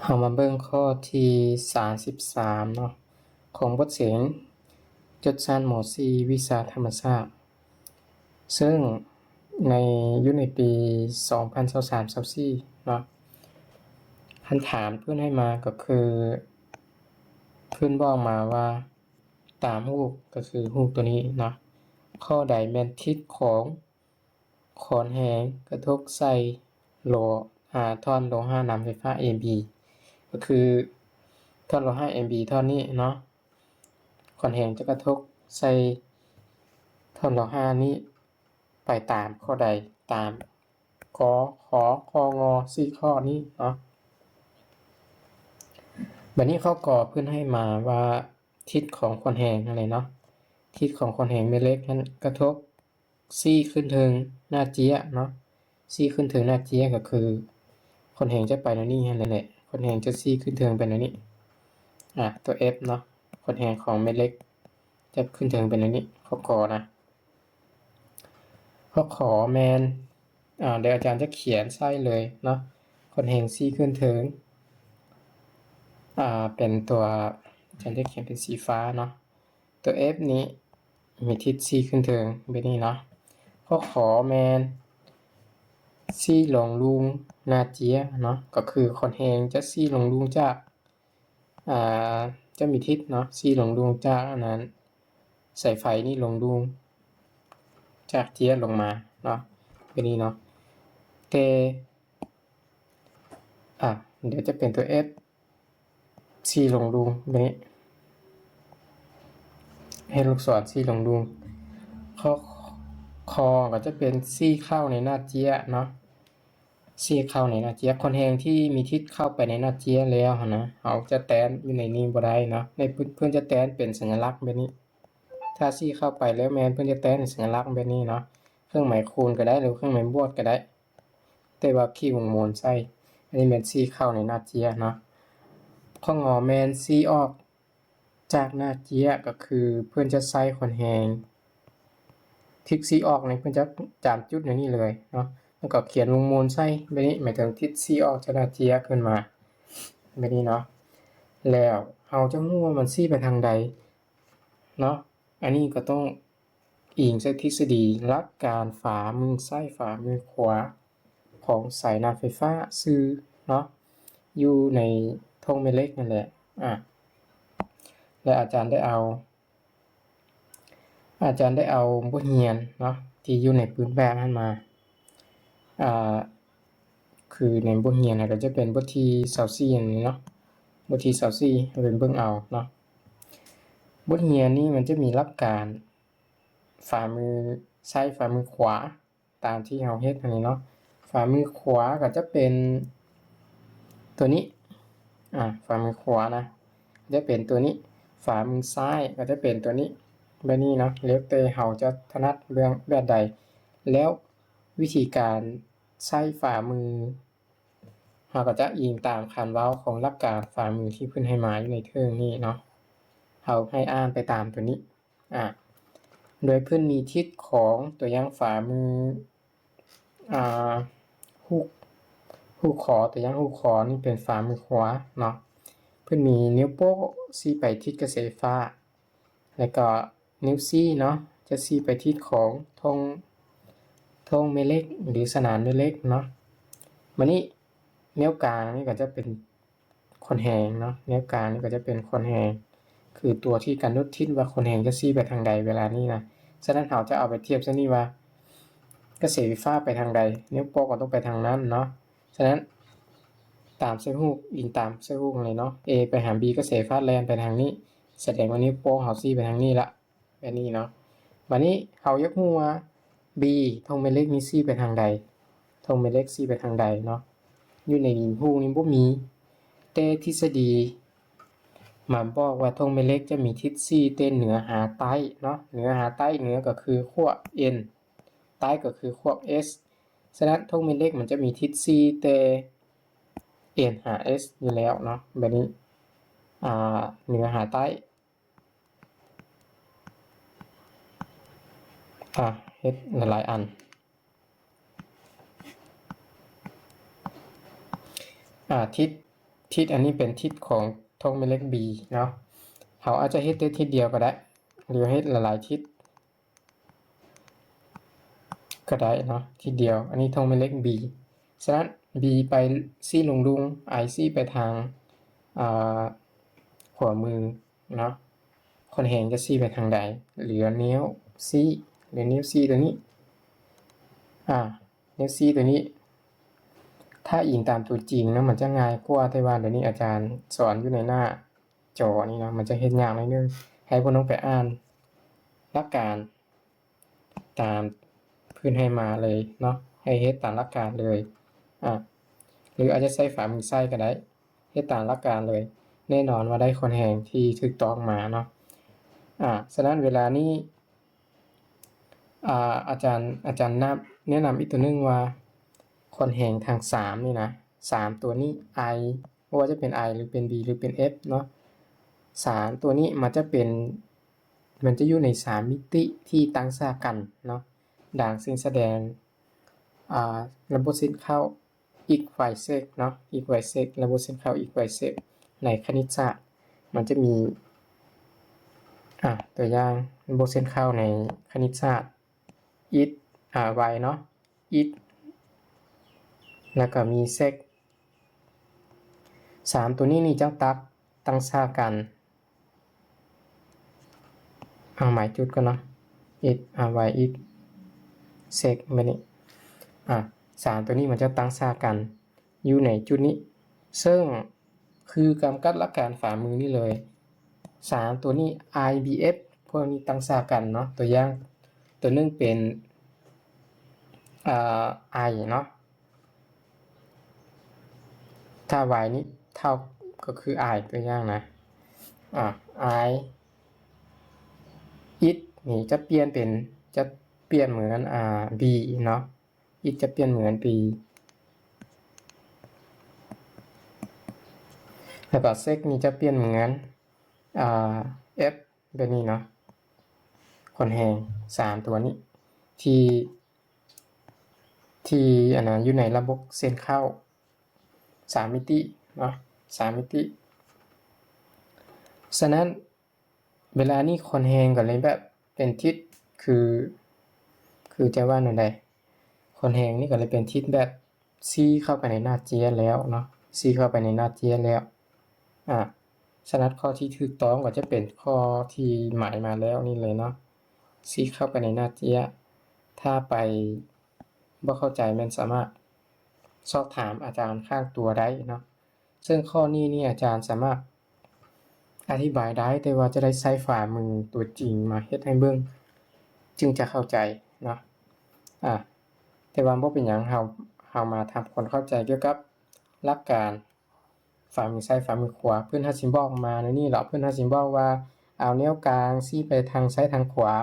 เรามาเบิ่งข้อที่33เนาะของบทเสียงจดชั้นม .4 วิชาธรรมศาสตร์ซึ่งอยู่ในปี 2023-24 เนาะคำถามเพื่อนให้มาก็คือเพื่อนบอกมาว่าตามรูปก็คือรูปตัวนี้เนาะข้อใดแม่นทิศของขอนแหงกระทบใส่โลท่อนโลหะนำไฟฟ้า AB ก็คือท่อนโลหะ AB ท่อนนี้เนาะขอนแหงจะกระทบใส่ท่อนโลหะนี้ไปตามข้อใดตามของอ4ข้อนี้เนาะบัดนี้ข้อกอเพิ่นให้มาว่าทิศของขอนแหงอะไรเนาะทิศของขอนแหงเม็ดเล็กนั้นกระทบซี่ขึ้นถึงหน้าเจี๊ยเนาะซี่ขึ้นถึงหน้าเจี๊ยก็คือขอนแหงจะไปแล้วนี่นั่นแหละขอนแหงจะซี่ขึ้นถึงไปแล้วนี่ตัว F เนาะขอนแหงของเม็ดเล็กจะขึ้นถึงเป็นอันนี้ข้อกอนะข้อขอแมนเดี๋ยวอาจารย์จะเขียนไส้เลยเนาะขอนแหงซี่ขึ้นถึงเป็นตัวอาจารย์จะเขียนเป็นสีฟ้าเนาะตัว F นี้มีทิศซี่ขึ้นถึงแบบนี้เนาะข้อขอแมนซี่ลงลุงนาเจียเนาะก็คือขอนแหงจะซี่ลงลุงจากจะมีทิศเนาะซี่ลงลุงจากอันนั้นสายไฟนี่ลงลุงจากเจียลงมาเนาะแบบนี้เนาะแต่เดี๋ยวจะเป็นตัว F ซี่ลงลุงแบบนี้ให้ลูกศรซี่ลงลุงข้อคอก็จะเป็นซี่เข้าในหน้าเจี๊ยเนาะซี่เข้าในหน้าเจี๊ยคนแหงที่มีทิศเข้าไปในหน้าเจี๊ยแล้วนะเขาจะแตนอยู่ในนี้บ่ได้เนาะในเพื่อนจะแตนเป็นสัญลักษณ์แบบนี้ถ้าซี่เข้าไปแล้วแมนเพื่อนจะแตนเป็นสัญลักษณ์แบบนี้เนาะเครื่องหมายคูณก็ได้หรือเครื่องหมายบวกก็ได้แต่ว่าขี้วงมนใส่อันนี้เป็นซี่เข้าในหน้าเจี๊ยเนาะข้องอแมนซี่ออกจากหน้าเจี๊ยก็คือเพื่อนจะใส่คนแหงทิศซี่ออกในเพื่อนจะจามจุดในนี้เลยเนาะแล้วก็เขียนวงมูลใส่แบบนี้หมายถึงทิศซี่ออกจากหน้าเจี๊ยขึ้นมาแบบนี้เนาะแล้วเราจะรู้ว่ามันซี่ไปทางใดเนาะอันนี้ก็ต้องอิงจากทฤษฎีหลักการฝ่ามือซ้ายฝ่ามือขวาของสายน้ำไฟฟ้าซื้อเนาะอยู่ในธงแม่เหล็กนั่นแหละและอาจารย์ได้เอาบทเรียนเนาะที่อยู่ในพื้นแบบนั้นมาคือในบทเรียนก็จะเป็นบทที่24อย่างนี้เนาะบทที่24เป็นเบิ่งเอาเนาะบทเรียนนี้มันจะมีหลักการฝ่ามือซ้ายฝ่ามือขวาตามที่เราเฮ็ดอันนี้เนาะฝ่ามือขวาก็จะเป็นตัวนี้ฝ่ามือขวานะจะเป็นตัวนี้ฝ่ามือซ้ายก็จะเป็นตัวนี้แบบนี้เนาะแล้วแต่เราจะถนัดเรื่องแบบใดแล้ววิธีการใช้ฝ่ามือเราก็จะอิงตามคำเว้าของหลักการฝ่ามือที่เพิ่นให้มาอยู่ในเทิงนี้เนาะเราให้อ่านไปตามตัวนี้โดยเพิ่นมีทิศของตัวอย่างฝ่ามือหูขอตัวอย่างหูขอนี่เป็นฝ่ามือขวาเนาะเพิ่นมีนิ้วโป้งชี้ไปทิศเกษตรฟ้าแล้วก็นิ้วชี้เนาะจะชี้ไปทิศของธงแม่เหล็กหรือสนามแม่เหล็กเนาะบัดนี้นิ้วกลางนี่ก็จะเป็นขอนแหงเนาะนิ้วกลางนี่ก็จะเป็นขอนแหงคือตัวที่กำหนดทิศว่าขอนแหงจะชี้ไปทางใดเวลานี้นะฉะนั้นเราจะเอาไปเทียบซะนี่ว่ากระแสไฟฟ้าไปทางใดนิ้วโป้งก็ต้องไปทางนั้นเนาะฉะนั้นตามเส้นรูปอิงตามเส้นรูปเลยเนาะ A ไปหา B กระแสไฟฟ้าแล่นไปทางนี้แสดงว่านิ้วโป้งเฮาชี้ไปทางนี้ละแบบนี้เนาะบัดนี้เฮาอยากรู้ว่า B ธงแม่เหล็กนี้ชี้ไปทางใดธงแม่เหล็กชี้ไปทางใดเนาะอยู่ในรูปนี้บ่มีแต่ทฤษฎีมาบอกว่าธงแม่เหล็กจะมีทิศชี้แต่เหนือหาใต้เนาะเหนือหาใต้เหนือก็คือขั้ว N ใต้ก็คือขั้ว S ฉะนั้นธงแม่เหล็กมันจะมีทิศชี้แต่N หา S อยู่แล้วเนาะแบบนี้เหนือหาใต้เฮ็ดหลายอันทิศ ทิศอันนี้เป็นทิศของธงแม่เหล็ก B เนาะเขาอาจจะเฮ็ดได้ทิศเดียวก็ได้หรือเฮ็ดหลายๆทิศก็ได้เนาะทิศเดียวอันนี้ธงแม่เหล็ก B ฉะนั้น B ไปซี่ลงลุง I ซี่ไปทางขวามือเนาะคนแหงจะซี่ไปทางใดเหลือนิ้ว C หรือนิ้ว C ตัวนี้นิ้ว C ตัวนี้ถ้าอิงตามตัวจริงนะมันจะง่ายกว่าแต่ว่าเดี๋ยวนี้อาจารย์สอนอยู่ในหน้าจอนี่นะมันจะเฮ็ดยากหน่อยนึงให้พวกน้องไปอ่านหลักการตามพื้นให้มาเลยเนาะให้เฮ็ดตามหลักการเลยหรืออาจจะใช้ฝ่ามือซ้ายก็ได้เฮ็ดตามหลักการเลยแน่นอนว่าได้คนแหงที่ถูกต้องมาเนาะฉะนั้นเวลานี้อาจารย์แนะนำอีกตัวนึงว่าคนแหงทาง3นี่นะ3ตัวนี้ I บ่ว่าจะเป็น I หรือเป็น B หรือเป็น F เนาะ3ตัวนี้มันจะอยู่ใน3มิติที่ตั้งฉากกันเนาะด่างซึ่งแสดงระบบเส้นเข้า x y z เนาะ x y z ระบบเส้นเข้า x y z ในคณิตศาสตร์มันจะมีตัวอย่างระบบเส้นเข้าในคณิตศาสตร์ x y เนาะ x แล้วก็มี z 3ตัวนี้นี่จังตัดตั้งฉากกันหมายจุดก่อนเนาะ x y x z แบบนี้3ตัวนี้มันจะตั้งฉากกันอยู่ในจุดนี้ซึ่งคือกำกับหลักการฝ่ามือนี่เลย3ตัวนี้ IBF พวกนี้ตั้งฉากกันเนาะตัวอย่างตัวนึงเป็นI เนาะถ้า y นี้เท่าก็คือ I ตัวอย่างนะI it นี่จะเปลี่ยนเหมือนB เนาะ it จะเปลี่ยนเหมือน B แล้วก็ sec นี่จะเปลี่ยนเหมือนf แบบนี้เนาะคนแหง3ตัวนี้ที่อันนั้นอยู่ในระบบเส้นเข้า3มิติเนาะ3มิติฉะนั้นเวลานี้คนแหงก็เลยแบบเป็นทิศคือจะว่าหน่อยใดคนแหงนี่ก็เลยเป็นทิศแบบ C เข้าไปในหน้าเจียแล้วเนาะ C เข้าไปในหน้าเจียแล้วฉะนั้นข้อที่ถูกต้องก็จะเป็นข้อที่หมายมาแล้วนี่เลยเนาะ C เข้าไปในหน้าเจียถ้าไปบ่เข้าใจมันสามารถสอบถามอาจารย์ข้างตัวได้เนาะซึ่งข้อนี้นี่อาจารย์สามารถอธิบายได้แต่ว่าจะได้ใช้ฝ่ามือตัวจริงมาเฮ็ดให้เบิ่งจึงจะเข้าใจเนาะแต่ว่าบ่เป็นหยังเฮามาทำความเข้าใจเกี่ยวกับหลักการฝ่ามือซ้ายฝ่ามือขวาเพิ่นเฮาสิบอกมาในนี้แหละเพิ่นเฮาสิบอกว่าเอานิ้วกลางชี้ไปทางซ้ายทางขวา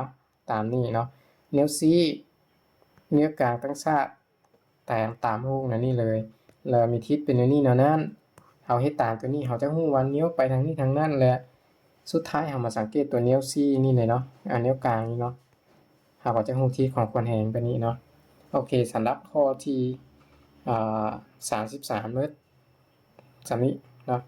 ตามนี้เนาะนิ้วชี้นิ้วกลางตั้งฉากแต่ตามรูปนั่นนี่เลยแล้วมีทิศเป็นอันนี้แนวนั้นเฮาเฮ็ดตามตัวนี้เฮาจะฮู้ว่านิ้วไปทางนี้ทางนั้นแหละสุดท้ายเฮามาสังเกตตัวนิ้วชี้นี่เลยเนาะนิ้วกลางนี่เนาะเฮาก็จะฮู้ทิศของคนแหงแบบนี้เนาะโอเคสำหรับข้อที่33เมื่อสำนี้เนาะ